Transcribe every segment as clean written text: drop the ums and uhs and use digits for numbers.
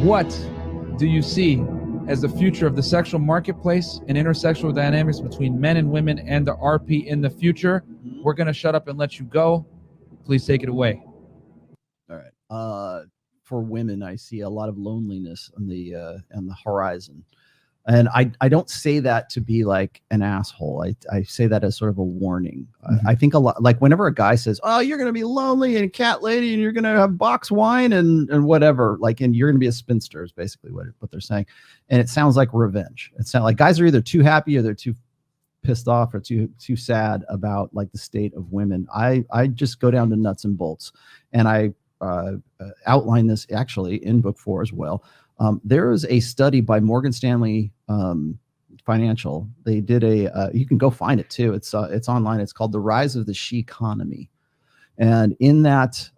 What do you see as the future of the sexual marketplace and intersexual dynamics between men and women and the RP in the future? We're going to shut up and let you go. Please take it away. All right. For women, I see a lot of loneliness on the horizon. And I don't say that to be like an asshole. I say that as sort of a warning. I think a lot, like whenever a guy says, oh, you're going to be lonely and cat lady and you're going to have box wine and whatever, like, and you're going to be a spinster is basically what they're saying. And it sounds like revenge. It sounds like guys are either too happy or they're too pissed off or too sad about like the state of women. I just go down to nuts and bolts. And I outline this actually in book 4 as well. There is a study by Morgan Stanley Financial. They did you can go find it too. It's online. It's called The Rise of the She Economy. And in that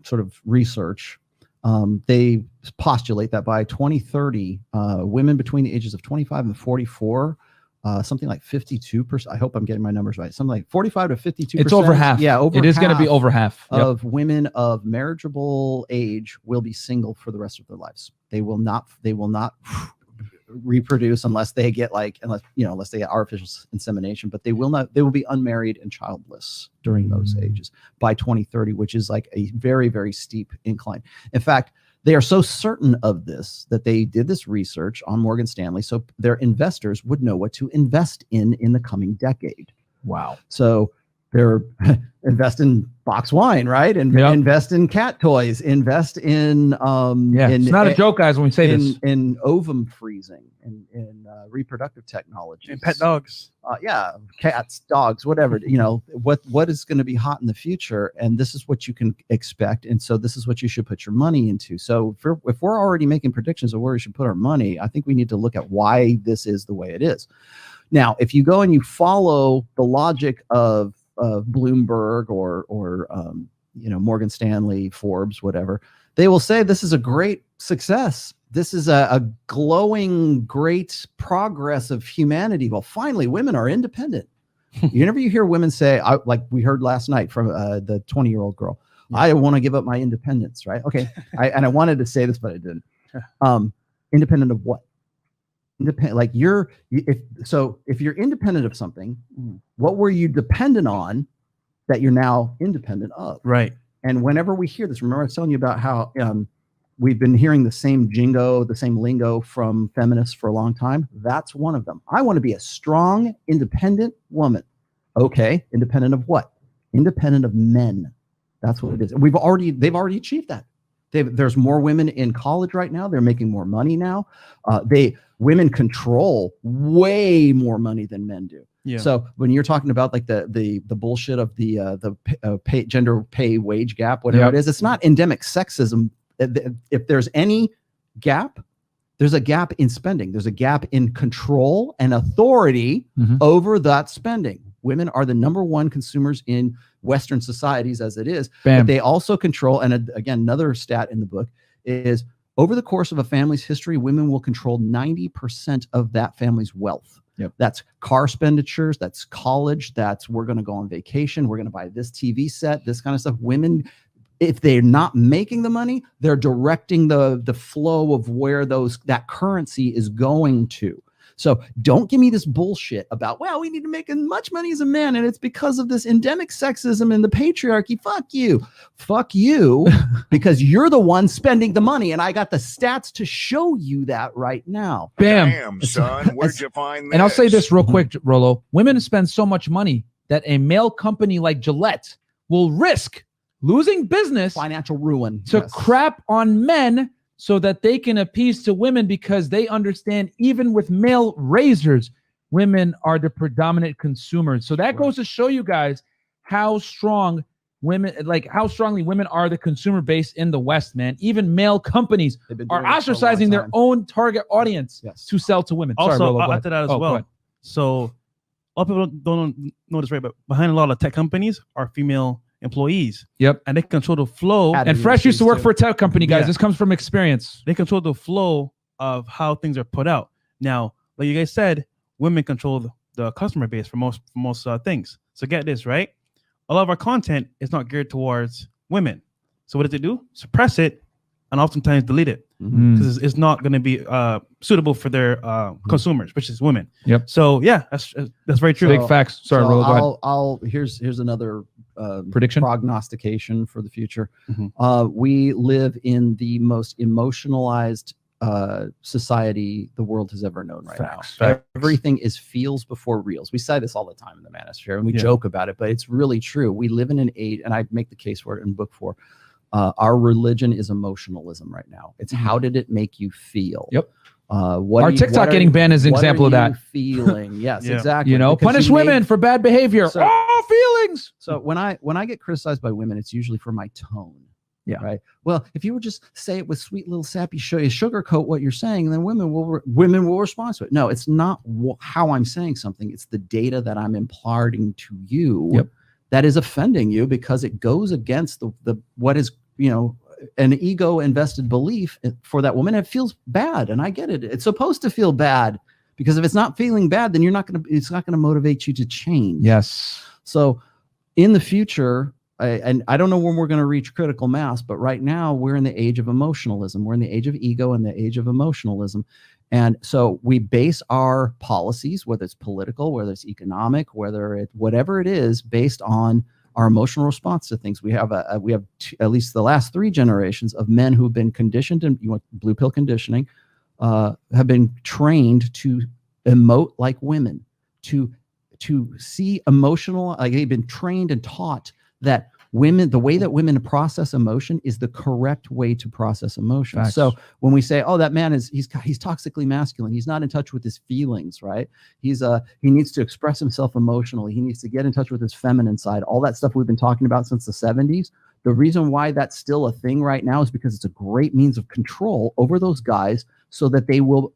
sort of research, they postulate that by 2030, women between the ages of 25 and 44, something like 52%. I hope I'm getting my numbers right. Something like 45 to 52%. It's over half. Yeah, it is going to be over half of women of marriageable age will be single for the rest of their lives. They will not reproduce unless they get unless they get artificial insemination, but they will be unmarried and childless during those ages by 2030, which is like a very, very steep incline. In fact, they are so certain of this that they did this research on Morgan Stanley so their investors would know what to invest in the coming decade. Wow. So they're invest in box wine, right? And invest in cat toys, invest in it's not a joke, guys, when we say this. In ovum freezing and in reproductive technology. And pet dogs. Cats, dogs, whatever. What is going to be hot in the future, and this is what you can expect, and so this is what you should put your money into. So if we're already making predictions of where we should put our money, I think we need to look at why this is the way it is. Now, if you go and you follow the logic of Bloomberg or Morgan Stanley, Forbes, whatever, they will say this is a great success. This is a glowing, great progress of humanity. Well, finally, women are independent. You hear women say, like we heard last night from the 20-year-old girl, I want to give up my independence, right? Okay. I wanted to say this, but I didn't. Independent of what? Independent, like if you're independent of something, what were you dependent on that you're now independent of? Right. And whenever we hear this, remember I was telling you about how we've been hearing the same jingo, the same lingo from feminists for a long time. That's one of them. I want to be a strong, independent woman. Okay. Independent of what? Independent of men. That's what it is. They've already achieved that. There's more women in college right now. They're making more money now. Women control way more money than men do. Yeah. So when you're talking about like the bullshit of the gender pay wage gap, whatever it is, it's not endemic sexism. If there's any gap, there's a gap in spending. There's a gap in control and authority over that spending. Women are the number one consumers in Western societies as it is. But they also control, and again, another stat in the book is over the course of a family's history, women will control 90% of that family's wealth. Yep. That's car expenditures, that's college, that's we're going to go on vacation, we're going to buy this TV set, this kind of stuff. Women, if they're not making the money, they're directing the flow of where that currency is going to. So don't give me this bullshit about, well, we need to make as much money as a man, and it's because of this endemic sexism and the patriarchy. Fuck you, because you're the one spending the money, and I got the stats to show you that right now. Bam. Damn, son, where'd you find this? And I'll say this real quick, Rolo. Women spend so much money that a male company like Gillette will risk losing business, financial ruin, to crap on men so that they can appease to women, because they understand even with male razors, women are the predominant consumers. So that goes to show you guys how strongly women are the consumer base in the West, man. Even male companies are ostracizing their own target audience to sell to women. Also, sorry, Rolo, I'll add to that as well. So a lot of people don't know this, right? But behind a lot of tech companies are female employees. Yep. And they control the flow. And Fresh used to work for a tech company, guys. This comes from experience. They control the flow of how things are put out. Now, like you guys said, women control the customer base for most things. So get this, right? A lot of our content is not geared towards women. So what does it do? Suppress it and oftentimes delete it. Mhm. because it's not going to be suitable for their consumers, which is women. Yep. So yeah, that's very true. Big facts. Sorry, So Rolo, go ahead. Here's another Prediction? prognostication for the future. Mhm. We live in the most emotionalized society the world has ever known right Facts. now. Facts. Everything is feels before reals. We say this all the time in the Manosphere, and we Yeah. joke about it, but it's really true. We live in an age, and I make the case for it in book 4. Our religion is emotionalism right now. It's how did it make you feel? Yep. What Our are you- TikTok what are- getting banned is an what example are of that. you feeling? Yes, Yeah. exactly. You know, Because punish you made- women for bad behavior. So- Feelings. So when I get criticized by women, it's usually for my tone. Yeah. Right. Well, if you would just say it with sweet little sappy sugarcoat what you're saying, then women will respond to it. No, it's not how I'm saying something. It's the data that I'm imparting to you Yep. that is offending you because it goes against the what is, an ego invested belief for that woman. It feels bad. And I get it. It's supposed to feel bad because if it's not feeling bad, then it's not going to motivate you to change. Yes. So in the future, and I don't know when we're going to reach critical mass, but right now we're in the age of emotionalism. We're in the age of ego and the age of emotionalism. And so we base our policies, whether it's political, whether it's economic, whatever it is, based on our emotional response to things. We have at least the last 3 generations of men who've been conditioned, and blue pill conditioning, have been trained to emote like women, to see emotional, like they've been trained and taught that the way that women process emotion is the correct way to process emotion. Facts. So when we say, oh, that man he's toxically masculine, he's not in touch with his feelings, right? He needs to express himself emotionally. He needs to get in touch with his feminine side. All that stuff we've been talking about since the 70s. The reason why that's still a thing right now is because it's a great means of control over those guys so that they will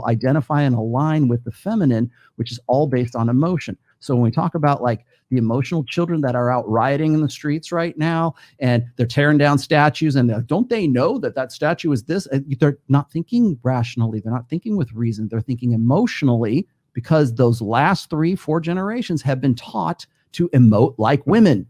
identify and align with the feminine, which is all based on emotion. So when we talk about like the emotional children that are out rioting in the streets right now, and they're tearing down statues, and don't they know that statue is this? They're not thinking rationally. They're not thinking with reason. They're thinking emotionally because those last 3-4 generations have been taught to emote like women,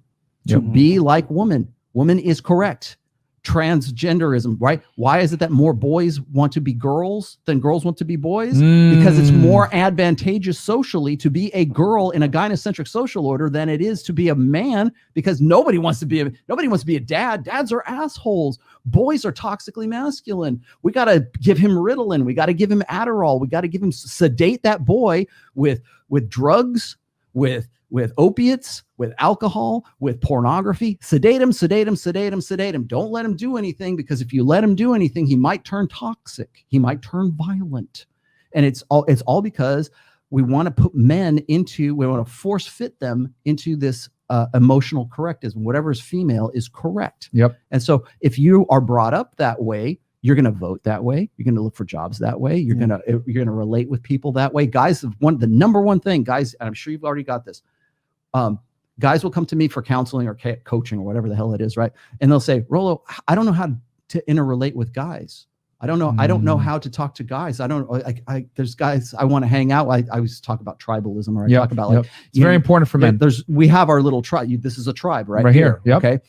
to be like woman. Woman is correct. Transgenderism, right? Why is it that more boys want to be girls than girls want to be boys? Because it's more advantageous socially to be a girl in a gynocentric social order than it is to be a man, because nobody wants to be a dad. Dads are assholes. Boys are toxically masculine. We got to give him Ritalin. We got to give him Adderall. We got to give him sedate that boy with drugs, with opiates, with alcohol, with pornography. Sedate him. Don't let him do anything, because if you let him do anything, he might turn toxic. He might turn violent. And it's all because we want to put men into, we want to force fit them into this emotional correctism. Whatever is female is correct. Yep. And so if you are brought up that way, you're going to vote that way. You're going to look for jobs that way. You're going to relate with people that way. Guys, the number one thing, guys, and I'm sure you've already got this. Guys will come to me for counseling or coaching or whatever the hell it is, right? And they'll say, Rolo, I don't know how to interrelate with guys. I don't know. I don't know how to talk to guys. There's guys I want to hang out. I always talk about tribalism, or I talk about like, it's very important for men. We have our little tribe. This is a tribe right here. Yep. Okay.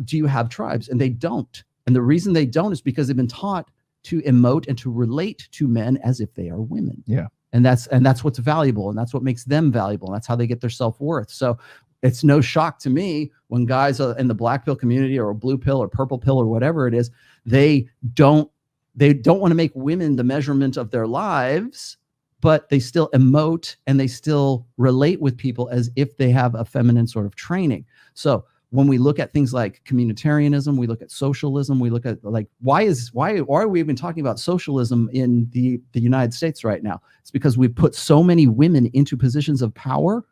Do you have tribes? And they don't. And the reason they don't is because they've been taught to emote and to relate to men as if they are women. Yeah. And that's what's valuable, and that's what makes them valuable, and that's how they get their self-worth. So it's no shock to me when guys in the black pill community or blue pill or purple pill or whatever it is, they don't want to make women the measurement of their lives, but they still emote and they still relate with people as if they have a feminine sort of training. So when we look at things like communitarianism, we look at socialism, we look at like, why are we even talking about socialism in the United States right now? It's because we put so many women into positions of power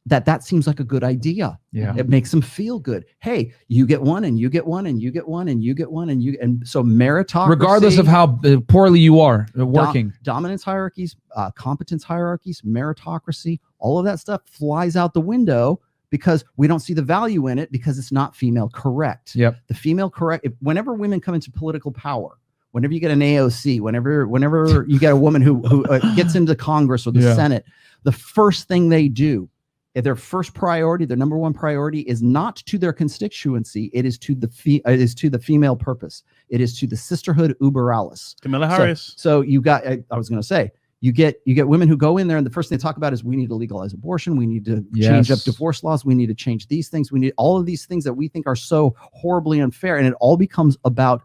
that seems like a good idea. Yeah. It makes them feel good. Hey, you get one and you get one and you get one and you get one and so meritocracy, regardless of how poorly you are working, dominance hierarchies, competence hierarchies, meritocracy, all of that stuff flies out the window because we don't see the value in it, because it's not female correct. Yep. The female correct. Whenever women come into political power, whenever you get an AOC, whenever you get a woman who gets into Congress or the Senate, the first thing they do their first priority, their number one priority is not to their constituency. It is to the female purpose. It is to the sisterhood uber alles. Kamala Harris. So you got, I was going to say, you get women who go in there and the first thing they talk about is we need to legalize abortion. We need to change up divorce laws. We need to change these things. We need all of these things that we think are so horribly unfair. And it all becomes about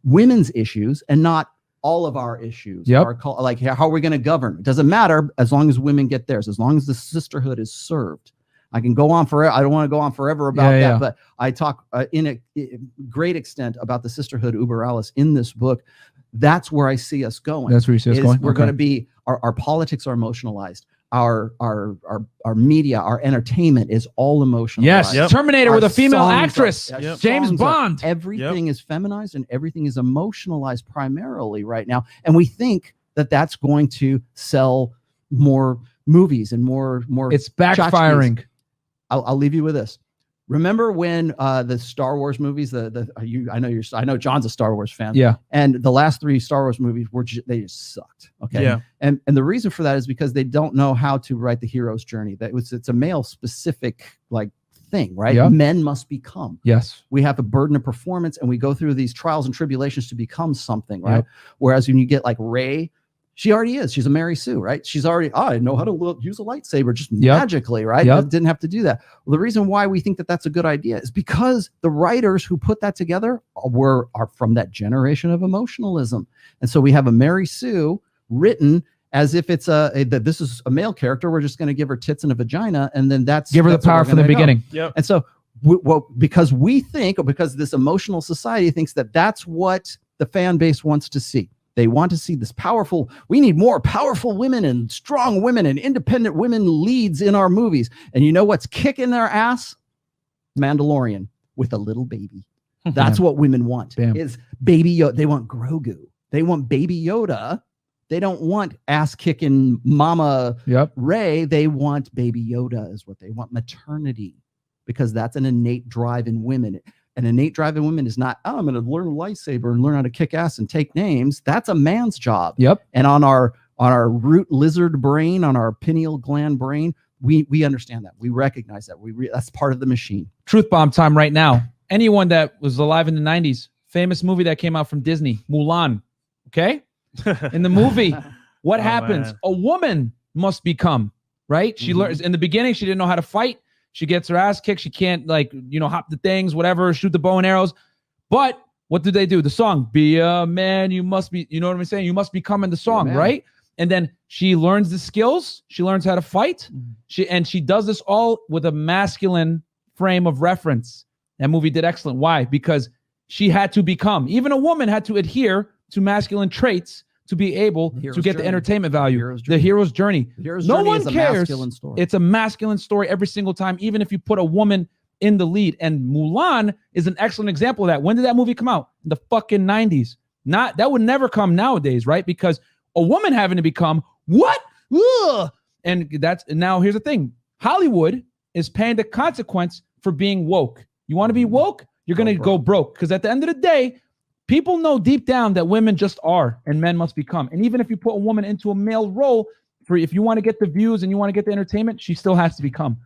women's issues and not all of our issues. Like how are we going to govern? It doesn't matter as long as women get theirs, as long as the sisterhood is served. I can go on forever. I don't want to go on forever about that, but I talk in a great extent about the sisterhood uber alles in this book. That's where I see us going. That's where you see us going. We're going to be, our politics are emotionalized. Our media, our entertainment is all emotionalized. Yes, Terminator with a female actress, James Bond. Everything is feminized and everything is emotionalized primarily right now. And we think that that's going to sell more movies and more. It's backfiring. I'll leave you with this. Remember when the Star Wars movies, I know John's a Star Wars fan. Yeah. And the last 3 Star Wars movies they just sucked. Okay. Yeah. And the reason for that is because they don't know how to write the hero's journey. It's a male specific thing, right? Yeah. Men must become. Yes. We have a burden of performance and we go through these trials and tribulations to become something, right? Yep. Whereas when you get like Rey, she already is. She's a Mary Sue, right? She's already, I know how to use a lightsaber just magically, right? Didn't have to do that. Well, the reason why we think that that's a good idea is because the writers who put that together are from that generation of emotionalism. And so we have a Mary Sue written as if it's that this is a male character. We're just going to give her tits and a vagina. And then give her the power from the beginning. Yep. And so, because this emotional society thinks that that's what the fan base wants to see. They want to see this powerful, we need more powerful women and strong women and independent women leads in our movies. And you know what's kicking their ass? Mandalorian with a little baby. That's what women want. Is baby Yoda. They want Grogu. They want baby Yoda. They don't want ass-kicking mama Rey. They want baby Yoda is what they want. Maternity. Because that's an innate drive in women. An innate drive in women is not, I'm going to learn a lightsaber and learn how to kick ass and take names. That's a man's job. Yep. And on our root lizard brain, on our pineal gland brain, we understand that. We recognize that. That's part of the machine. Truth bomb time right now. Anyone that was alive in the 90s, famous movie that came out from Disney, Mulan. Okay? In the movie, what happens? Man. A woman must become, right? She learns in the beginning, she didn't know how to fight. She gets her ass kicked. She can't hop the things, whatever, shoot the bow and arrows. But what did they do? The song, be a man, you must be, you know what I'm saying? You must become in the song, right? And then she learns the skills. She learns how to fight. She does this all with a masculine frame of reference. That movie did excellent. Why? Because she had to become, even a woman had to adhere to masculine traits to be able to get the entertainment value. The hero's journey. No one cares. It's a masculine story every single time, even if you put a woman in the lead. And Mulan is an excellent example of that. When did that movie come out? In the fucking 90s. That would never come nowadays, right? Because a woman having to become what? Ugh! And now here's the thing. Hollywood is paying the consequence for being woke. You want to be woke? You're going to go broke. Because at the end of the day, people know deep down that women just are and men must become. And even if you put a woman into a male role, if you want to get the views and you want to get the entertainment, she still has to become.